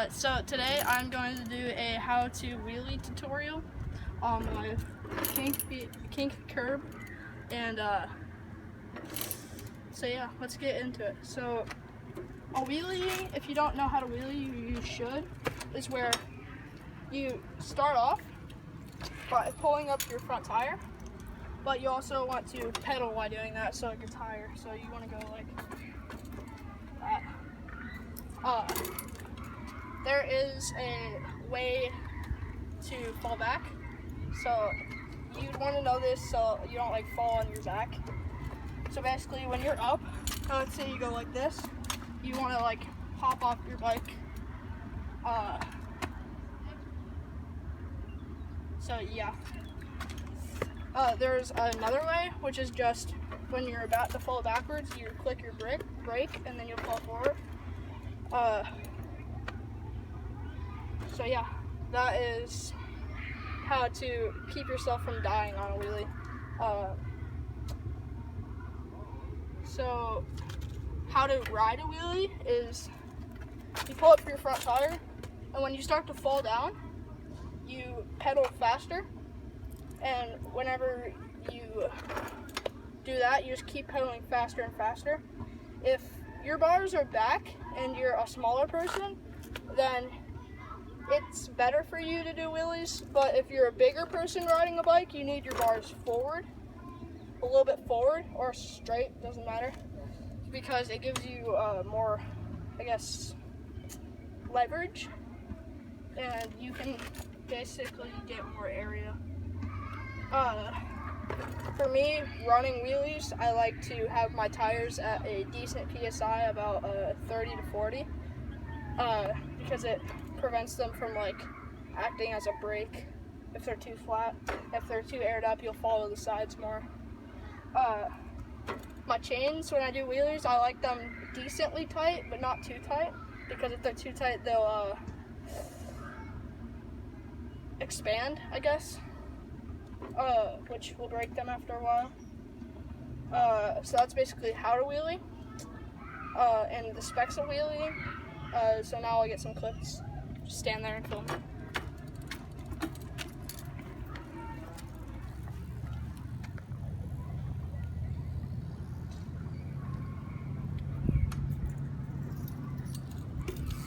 So today I'm going to do a how-to wheelie tutorial on my kink curb, and so yeah, let's get into it. So a wheelie, if you don't know how to wheelie, you should, is where you start off by pulling up your front tire, but you also want to pedal while doing that so it gets higher. So you want to go like that. There is a way to fall back, so you'd want to know this so you don't like fall on your back. So basically when you're up, let's say you go like this, you want to like hop off your bike. So yeah. There's another way, which is just when you're about to fall backwards, you click your brake and then you'll fall forward. So yeah, that is how to keep yourself from dying on a wheelie. So how to ride a wheelie is you pull up your front tire, and when you start to fall down, you pedal faster, and whenever you do that, you just keep pedaling faster and faster. If your bars are back and you're a smaller person, then it's better for you to do wheelies, but if you're a bigger person riding a bike, you need your bars forward, a little bit forward or straight, doesn't matter, because it gives you more, I guess, leverage, and you can basically get more area. For me, running wheelies, I like to have my tires at a decent PSI, about 30 to 40, because it prevents them from like acting as a brake if they're too flat. If they're too aired up, you'll fall to the sides more. My chains, when I do wheelies, I like them decently tight, but not too tight, because if they're too tight, they'll expand, I guess, which will break them after a while. So that's basically how to wheelie, and the specs of wheelie. So now I'll get some clips. Just stand there and film it.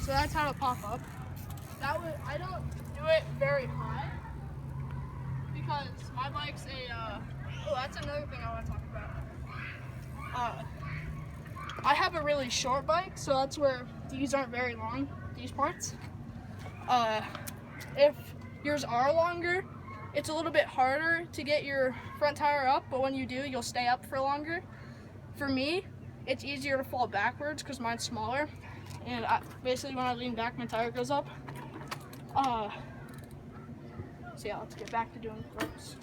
So that's how to pop up. I don't do it very high because my bike's oh, that's another thing I want to talk about. I have a really short bike, so that's where these aren't very long, these parts. If yours are longer, it's a little bit harder to get your front tire up, but when you do, you'll stay up for longer. For me, it's easier to fall backwards because mine's smaller, and basically when I lean back, my tire goes up. So yeah, let's get back to doing flips.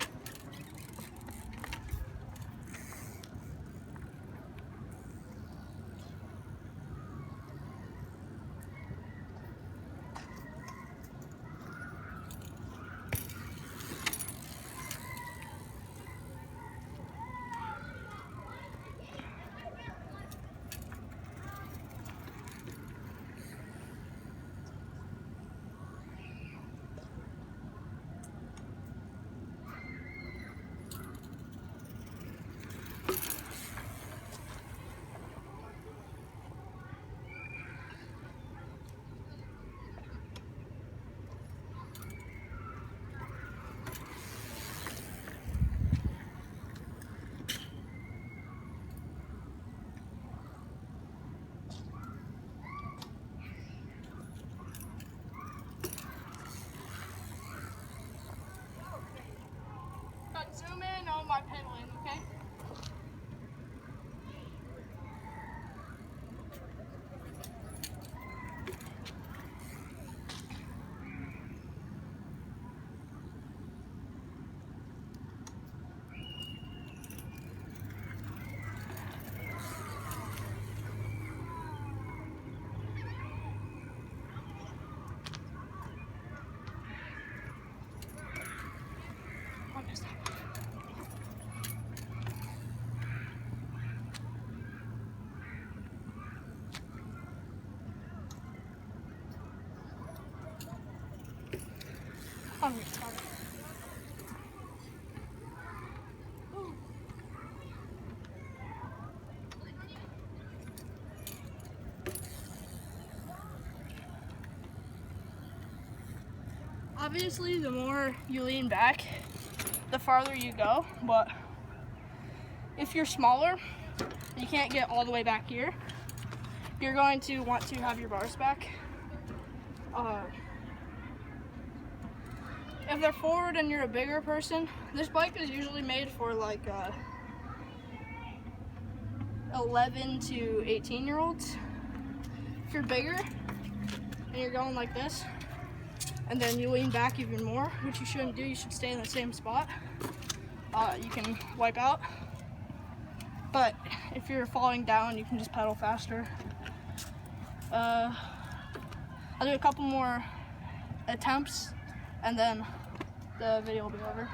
On me, on me. Obviously, the more you lean back, the farther you go, but if you're smaller, you can't get all the way back here, you're going to want to have your bars back. If they're forward and you're a bigger person, this bike is usually made for like 11 to 18-year-olds. If you're bigger and you're going like this, and then you lean back even more, which you shouldn't do, you should stay in the same spot, you can wipe out. But if you're falling down, you can just pedal faster. I'll do a couple more attempts and then the video will be over.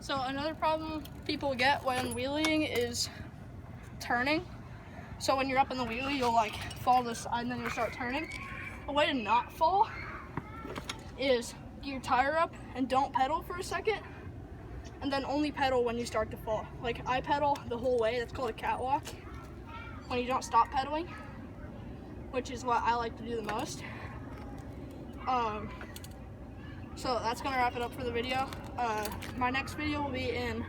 So another problem people get when wheeling is turning. So when you're up in the wheelie, you'll like fall to the side and then you'll start turning. A way to not fall is get your tire up and don't pedal for a second, and then only pedal when you start to fall. Like I pedal the whole way, that's called a catwalk, when you don't stop pedaling, which is what I like to do the most. So that's gonna wrap it up for the video. My next video will be in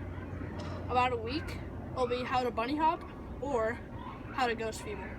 about a week. It'll be how to bunny hop or how to ghost fever.